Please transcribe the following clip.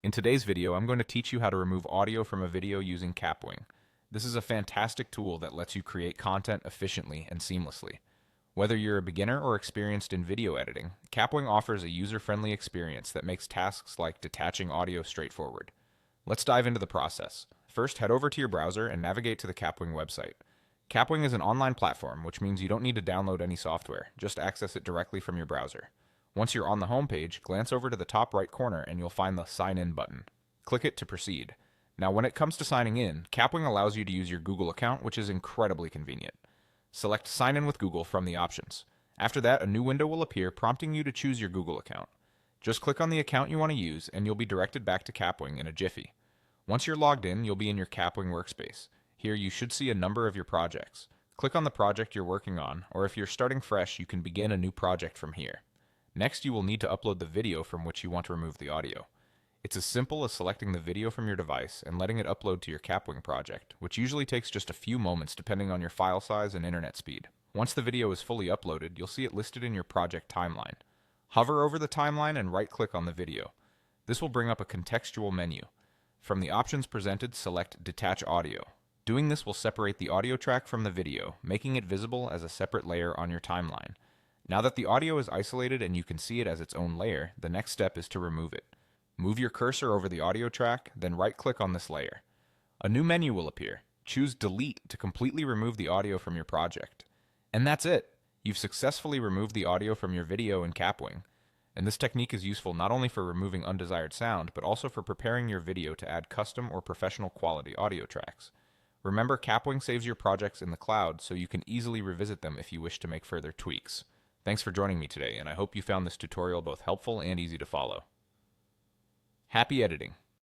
In today's video, I'm going to teach you how to remove audio from a video using Kapwing. This is a fantastic tool that lets you create content efficiently and seamlessly. Whether you're a beginner or experienced in video editing, Kapwing offers a user-friendly experience that makes tasks like detaching audio straightforward. Let's dive into the process. First, head over to your browser and navigate to the Kapwing website. Kapwing is an online platform, which means you don't need to download any software, just access it directly from your browser. Once you're on the home page, glance over to the top right corner and you'll find the Sign In button. Click it to proceed. Now, when it comes to signing in, Kapwing allows you to use your Google account, which is incredibly convenient. Select Sign In with Google from the options. After that, a new window will appear prompting you to choose your Google account. Just click on the account you want to use and you'll be directed back to Kapwing in a jiffy. Once you're logged in, you'll be in your Kapwing workspace. Here you should see a number of your projects. Click on the project you're working on, or if you're starting fresh, you can begin a new project from here. Next, you will need to upload the video from which you want to remove the audio. It's as simple as selecting the video from your device and letting it upload to your Kapwing project, which usually takes just a few moments depending on your file size and internet speed. Once the video is fully uploaded, you'll see it listed in your project timeline. Hover over the timeline and right-click on the video. This will bring up a contextual menu. From the options presented, select Detach Audio. Doing this will separate the audio track from the video, making it visible as a separate layer on your timeline. Now that the audio is isolated and you can see it as its own layer, the next step is to remove it. Move your cursor over the audio track, then right-click on this layer. A new menu will appear. Choose Delete to completely remove the audio from your project. And that's it! You've successfully removed the audio from your video in Kapwing. And this technique is useful not only for removing undesired sound, but also for preparing your video to add custom or professional quality audio tracks. Remember, Kapwing saves your projects in the cloud so you can easily revisit them if you wish to make further tweaks. Thanks for joining me today, and I hope you found this tutorial both helpful and easy to follow. Happy editing!